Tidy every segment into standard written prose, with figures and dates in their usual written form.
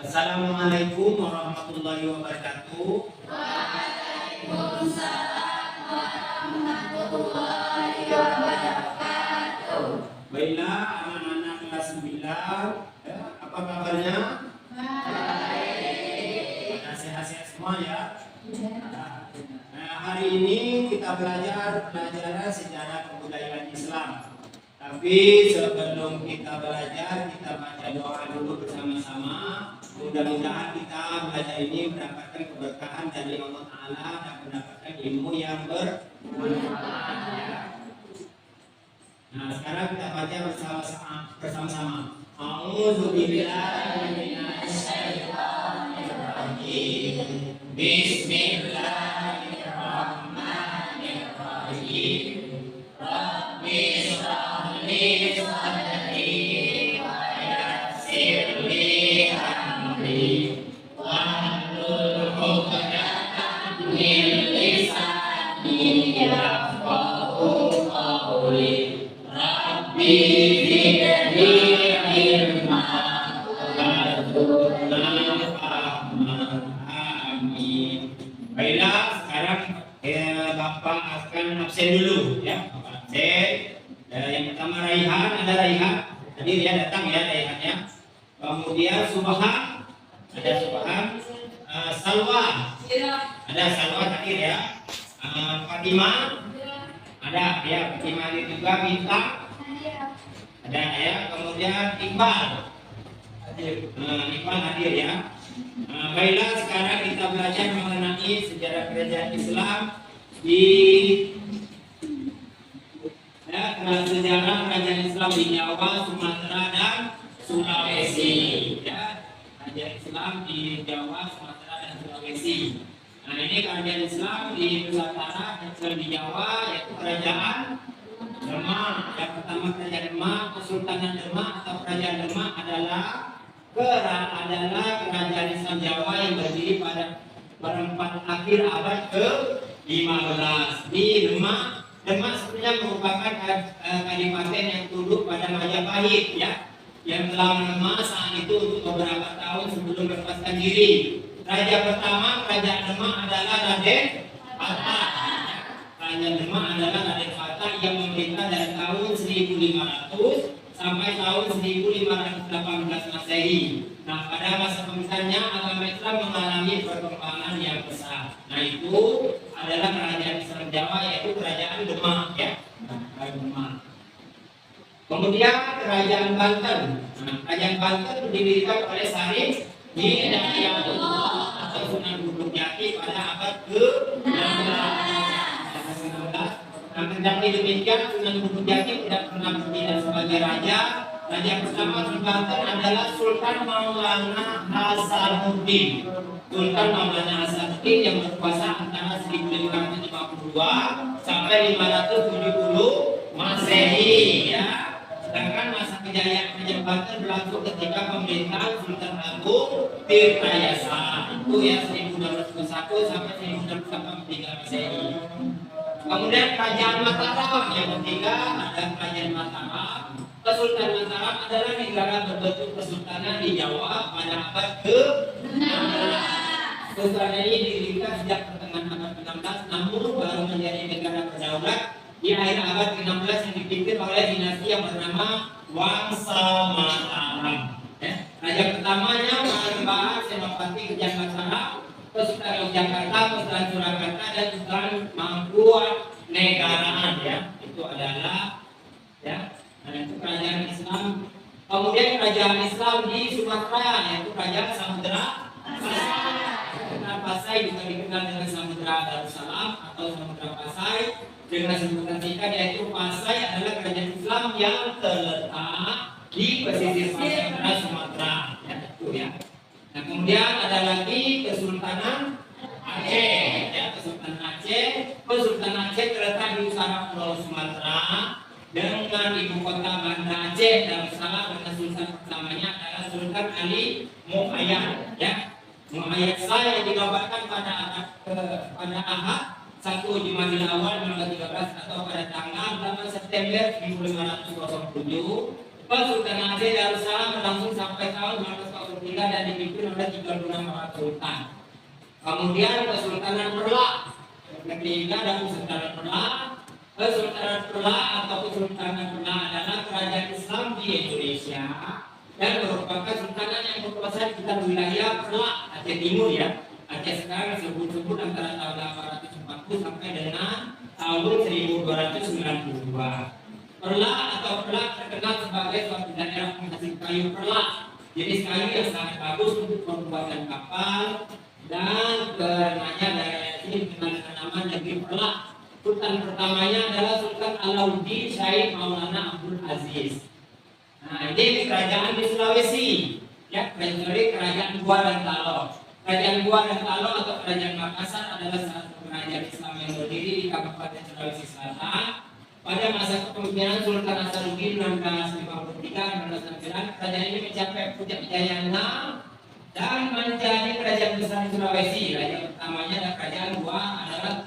Assalamualaikum warahmatullahi wabarakatuh. Waalaikumsalam warahmatullahi wabarakatuh. Baiklah anak-anak kelas 9, apa kabarnya? Baik. Sehat-sehat semua ya. Nah, hari ini kita belajar pelajaran sejarah kebudayaan Islam. Tapi sebelum kita belajar, kita baca doa dulu bersama-sama. Mudah-mudahan kita belajar ini mendapatkan keberkahan dari Allah Ta'ala dan mendapatkan ilmu yang bermanfaat ya. Nah, sekarang kita baca bersama-sama. A'udzubillahi minasyaitonirrajim. Bismillahirrahmanirrahim. Rabbi shrah li sadri wa yassir li amri wahlul 'uqdatam min lisani yafqahu qawli. Rabbi zidni ilma warzuqna fahman. Amin. Baiklah, sekarang Bapak akan absen dulu ya. Bapak absen. Yang pertama Raihan, ada Raihan. Tadi dia datang ya Raihannya. Kemudian Subhan, ada Subhan. Salwa, ada Salwa tadi ya. Fatimah, ada ya. Fatimah ini juga. Bintang, ada ya. Kemudian Iqbal, Iqbal hadir ya. Baiklah, sekarang kita belajar mengenai sejarah kerajaan Islam di sejarah kerajaan Islam di Jawa, Sumatera dan Sulawesi ya. Kerajaan Islam di Jawa, Sumatera dan Sulawesi. Nah, ini kerajaan Islam di Nusantara dan di Jawa, yaitu kerajaan Demak. Yang pertama kerajaan Demak, Kesultanan Demak atau kerajaan Demak adalah kerajaan Islam Jawa yang berdiri pada perempat akhir abad ke-15 di Demak. Demak sebenarnya merupakan kadipaten yang tunduk pada Majapahit ya, yang telah melemah saat itu untuk beberapa tahun sebelum melepaskan diri. Raja pertama kerajaan Demak adalah Raden Fatah. Kerajaan Demak adalah Raden Fatah yang memerintah dari tahun 1500 sampai tahun 1518 Masehi. Nah, pada masa pemerintahannya agama Islam mengalami perkembangan yang besar. Nah, itu adalah kerajaan Islam Jawa, yaitu kerajaan Demak ya. Demak. Kemudian kerajaan Banten. Nah, kerajaan Banten didirikan oleh Syarif bin Hidayatullah atau Sunan Gunung Jati pada abad ke-16. Nah, kendati demikian, Sunan Gunung Jati tidak pernah bertindak sebagai raja. Raja pertama di Banten adalah Sultan Maulana Hasanuddin. Sultan Maulana Hasanuddin yang berkuasa antara 1552 sampai 570 Masehi ya. Sedangkan masa kejayaan kerajaan Banten berlangsung ketika pemerintahan Sultan Agung Tirtayasa itu ya 1621 sampai 1683 Masehi. Kemudian kerajaan Mataram yang ketiga ada kerajaan Mataram. Kesultanan Mataram adalah negara berbentuk kesultanan di Jawa pada abad ke-16. Kesultanan ini didirikan sejak pertengahan abad ke-16, namun baru menjadi negara berdaulat di akhir abad ke-16 yang dipimpin oleh dinasti yang bernama Wangsa Mataram. Raja pertamanya Maharaja Senopati Kerajaan Mataram, Kesultanan Jakarta, Kesultanan Surakarta, dan Kesultanan Mangkunegaraan ya. Itu adalah ya. Nah, itu kerajaan Islam. Kemudian kerajaan Islam di Sumatera, yaitu kerajaan Samudra Pasai. Samudra Pasai juga dikenal dengan Samudra Darussalam atau Samudra Pasai dengan sebutan singkat yaitu Pasai adalah kerajaan Islam yang terletak di pesisir pantai Sumatera. Ya, itu ya. Nah, kemudian ada lagi Kesultanan Aceh. Ya, Kesultanan Aceh. Kesultanan Aceh terletak di utara Pulau Sumatera dengan ibu kota Banda Aceh Darussalam, dan sultan pertamanya adalah Sultan Ali Muayyad ya. Muayyad Shah yang dikabarkan pada Ahad 1 Jumadil Awal 1913 atau pada tanggal 8 September 1507. Kesultanan Aceh Darussalam berlangsung sampai tahun 1945 ketiga dan dipimpin oleh 36 orang sultan. Kemudian Kesultanan Perlak yang ketiga dan Kesultanan Perlak. Kesultanan Perlak atau Kesultanan Perlak adalah kerajaan Islam di Indonesia dan merupakan sultanan yang berkuasa di sekitar wilayah Perlak, Aceh Timur ya. Aceh sekarang disebut-sebut antara tahun 840 sampai dengan tahun 1292. Perlak atau Perlak terkenal sebagai suatu daerah penghasil kayu perlak. Jadi kayu yang sangat bagus untuk pembuatan kapal dan karenanya daerah ini dikenal dengan nama negeri Perlak. Sultan pertamanya adalah Sultan Alauddin Syekh Maulana Abdul Aziz. Nah, ini kerajaan di Sulawesi. Ya, kerajaan Gua dan Talo. Kerajaan Gua dan Talo atau Kerajaan Makassar adalah salah satu kerajaan Islam yang berdiri di Kabupaten Sulawesi Selatan. Pada masa kepemimpinan Sultan Hasanuddin 1653-1699, kerajaan ini mencapai puncak kejayaan dan menjadi kerajaan besar di Sulawesi. Raja pertamanya adalah kerajaan Gua adalah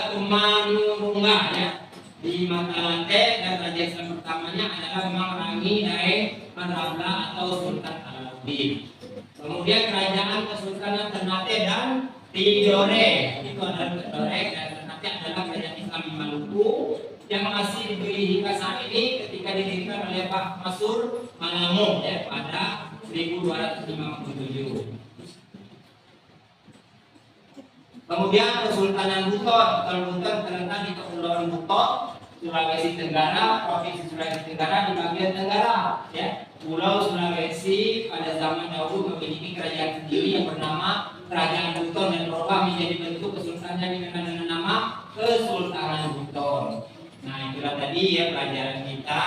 Tumanurunga ya di Matalante, dan raja Islam pertamanya adalah Mangrangi dari Manrabla atau Sultan Alauddin. Kemudian kerajaan Kesultanan Ternate dan Tidore, itu adalah Tidore dan Ternate adalah kerajaan Islam di Maluku yang masih diberi hingga saat ini ketika didirikan oleh Pak Masur Malamo ya, pada 1257. Kemudian Kesultanan Buton. Buton terletak di Kepulauan Buton, Sulawesi Tenggara, Provinsi Sulawesi Tenggara di bagian tenggara. Ya, Pulau Sulawesi pada zaman dahulu memiliki kerajaan sendiri yang bernama Kerajaan Buton dan berubah menjadi bentuk kesultanan dengan nama Kesultanan Buton. Nah, itulah tadi ya pelajaran kita.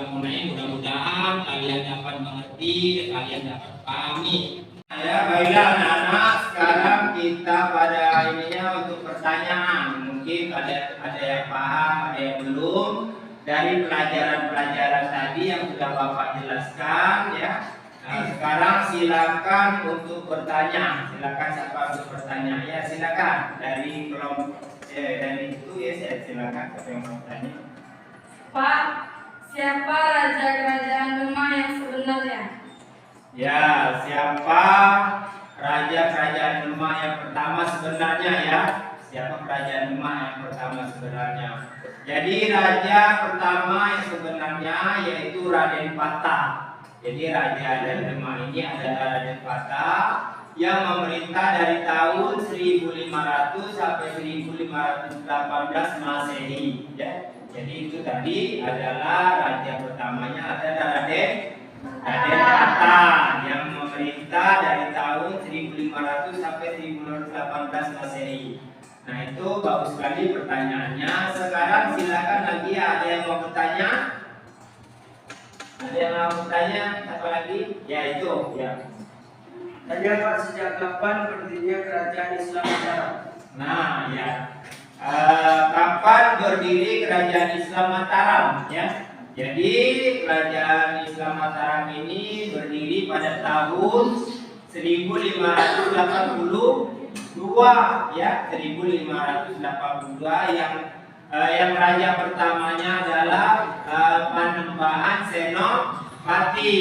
Mengenai mudah-mudahan kalian dapat mengerti, kalian dapat pahami. Ya, baiklah anak-anak, sekarang kita pada ininya untuk pertanyaan. Mungkin ada yang paham, ada yang belum dari pelajaran-pelajaran tadi yang sudah Bapak jelaskan ya. Nah, sekarang silakan untuk bertanya. Silakan siapa untuk bertanya? Ya, silakan dari kelompok dari itu ya, saya silakan siapa yang mau bertanya. Pak, siapa raja kerajaan Demak yang sebenarnya? Ya, siapa raja kerajaan Demak yang pertama sebenarnya ya? Siapa kerajaan Demak yang pertama sebenarnya? Jadi raja pertama yang sebenarnya yaitu Raden Patah. Jadi raja dari Demak ini adalah Raden Patah yang memerintah dari tahun 1500 sampai 1518 Masehi ya. Jadi itu tadi adalah raja pertamanya adalah Raden Patah yang memerintah dari tahun 1500 sampai 1518 Masehi. Nah, itu bagus sekali pertanyaannya. Sekarang silakan lagi ada yang mau bertanya? Ada yang mau bertanya? Apa lagi? Ya itu ya. Tanya Pak, sejak kapan berdirinya kerajaan Islam Mataram? Nah ya, kapan berdiri kerajaan Islam Mataram ya? Jadi kerajaan Islam Mataram ini berdiri pada tahun 1582 ya, 1582 yang raja pertamanya adalah Panembahan Senopati,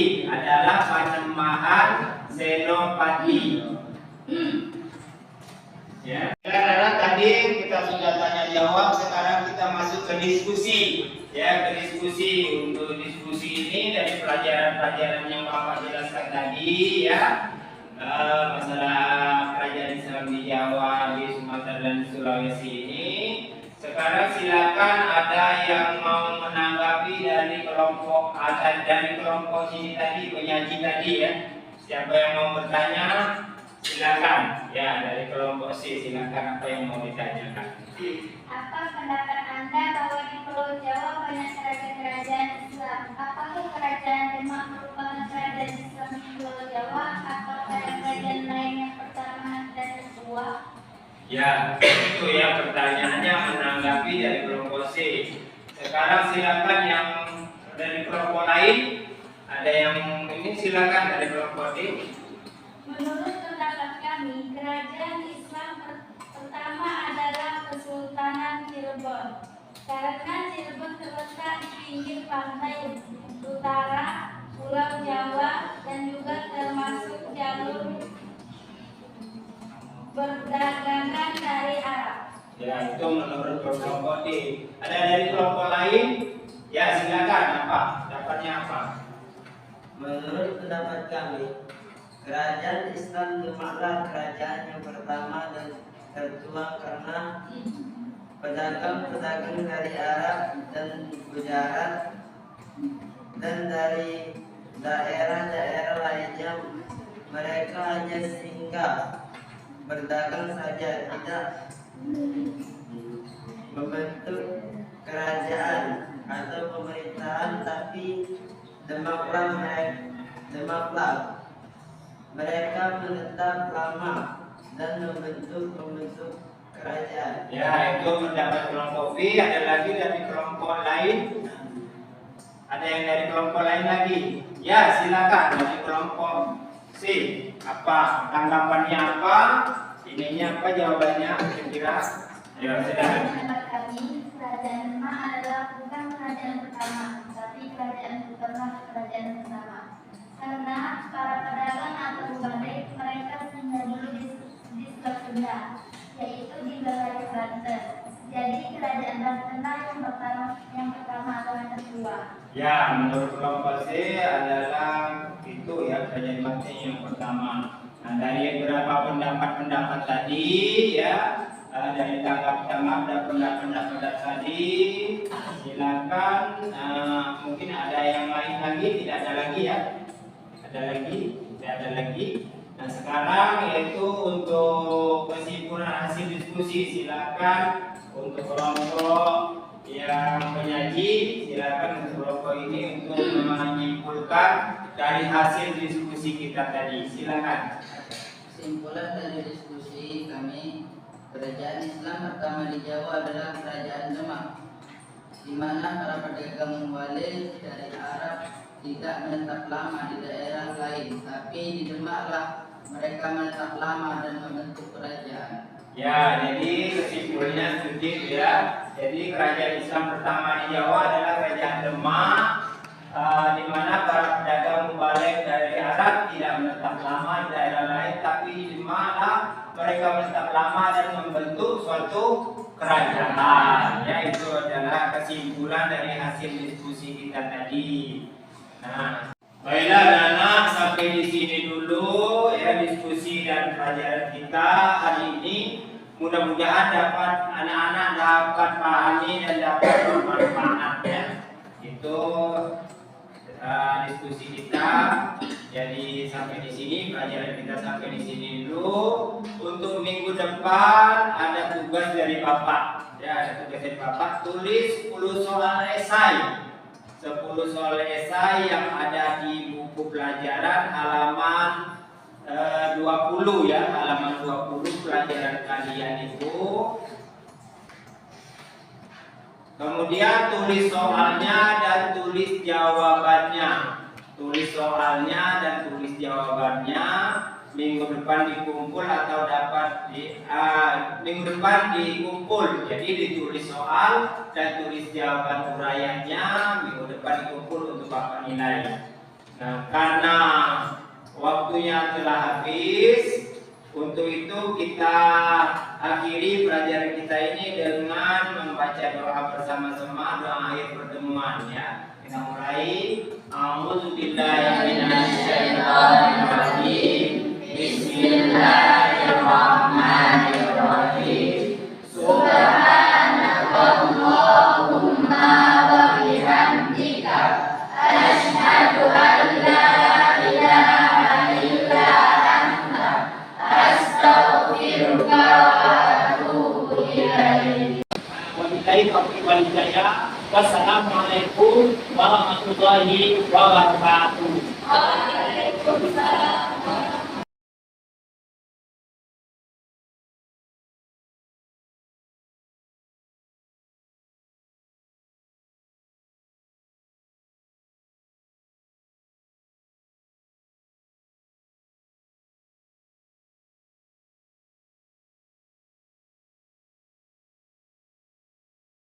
Ya, karena tadi kita sudah tanya jawab, sekarang kita masuk ke diskusi. Ya, ke diskusi. Untuk diskusi ini dari pelajaran-pelajaran yang Bapak jelaskan tadi ya, masalah kerajaan Islam di Jawa, di Sumatera dan Sulawesi ini. Sekarang silakan ada yang mau menanggapi dari kelompok sini tadi, penyaji tadi ya. Siapa yang mau bertanya? Silakan ya, dari kelompok C, silakan, apa yang mau ditanyakan. Apa pendapat Anda bahwa di Pulau Jawa banyak kerajaan Islam? Apakah kerajaan Demak merupakan kerajaan Islam di Pulau Jawa atau kerajaan lain yang pertama dan kedua? Ya, itu ya pertanyaannya menanggapi dari kelompok C. Sekarang silakan yang dari kelompok lain, ada yang ini silakan dari kelompok D. Menurut pendapat kami, kerajaan Islam pertama adalah Kesultanan Cirebon. Karena Cirebon terletak di pinggir pantai utara Pulau Jawa dan berdagangan dari Arab. Ya, itu menurut kelompok D. Ada dari kelompok lain? Ya, silakan. Apa? Dapatnya apa? Menurut pendapat kami, kerajaan Islam Demaklah kerajaan yang pertama dan tertua karena pedagang-pedagang dari Arab dan Gujarat dan dari daerah-daerah lainnya, mereka hanya singgah berdagang saja, tidak membentuk kerajaan atau pemerintahan, tapi Demaklah mereka menetap lama dan membentuk kerajaan. Ya, itu mendapat kelompok B. Ada lagi dari kelompok lain? Ada yang dari kelompok lain lagi? Ya, silakan dari kelompok C. Apa tanggapannya apa? Ininya apa jawabannya? Kira-kira? Ya, silakan. Pendapat kami, kerajaan Demak adalah bukan kerajaan pertama, tapi kerajaan pertama. Karena para pedagang atau balik mereka singgah dulu di Selat Sunda, yaitu di wilayah Banten. Jadi kerajaan Banten yang pertama atau yang kedua. Ya, menurut kelompok C adalah itu ya, kerajaan Banten yang pertama. Nah, dari beberapa pendapat tadi ya, dari tanggapan dan pendapat tadi, silakan. Mungkin ada yang lain lagi? Tidak ada lagi ya? Ada lagi? Tidak ada lagi. Nah, sekarang yaitu untuk kesimpulan hasil diskusi, silakan untuk kelompok yang menyaji, silakan untuk kelompok ini untuk menyimpulkan dari hasil diskusi kita tadi. Silakan. Kesimpulan dari diskusi kami, kerajaan Islam pertama di Jawa adalah kerajaan Demak, di mana para pedagang mualil dari Arab tidak menetap lama di daerah lain, tapi di Demaklah mereka menetap lama dan membentuk kerajaan. Ya, jadi kesimpulannya sedikit ya. Jadi kerajaan Islam pertama di Jawa adalah kerajaan Demak, di mana para pedagang mubalik dari Arab tidak menetap lama di daerah lain, tapi di mana mereka menetap lama dan membentuk suatu kerajaan. Ya, itu adalah kesimpulan dari hasil diskusi kita tadi. Nah, baiklah anak-anak, sampai di sini dulu ya diskusi dan pelajaran kita hari ini. Mudah-mudahan dapat anak-anak dapat pahami dan dapat bermanfaat ya. Itu diskusi kita. Jadi sampai di sini pelajaran kita sampai di sini dulu. Untuk minggu depan ada tugas dari Bapak. Ya, ada tugas dari Bapak, tulis 10 soal esai. 10 soal esai yang ada di buku pelajaran halaman 20 ya, halaman 20 pelajaran kalian itu. Kemudian tulis soalnya dan tulis jawabannya. Tulis soalnya dan tulis jawabannya. Minggu depan dikumpul atau dapat minggu depan dikumpul. Jadi ditulis soal dan tulis jawaban uraiannya. Minggu depan dikumpul untuk Bapak nilai. Nah, karena waktunya telah habis, untuk itu kita akhiri pelajaran kita ini dengan membaca doa bersama-sama, doa akhir pertemuan ya. Kita mulai. A'udzubillahiminasyaitonirrajim. Bismillahirrahmanirrahim. Subhanakallahumma wa bihamdika asyhadu an la ilaha illa anta astaghfiruka wa atubu ilaik. Wabillahi taufiq wal hidayah. Wassalamualaikum warahmatullahi wabarakatuh. Waalaikumsalam.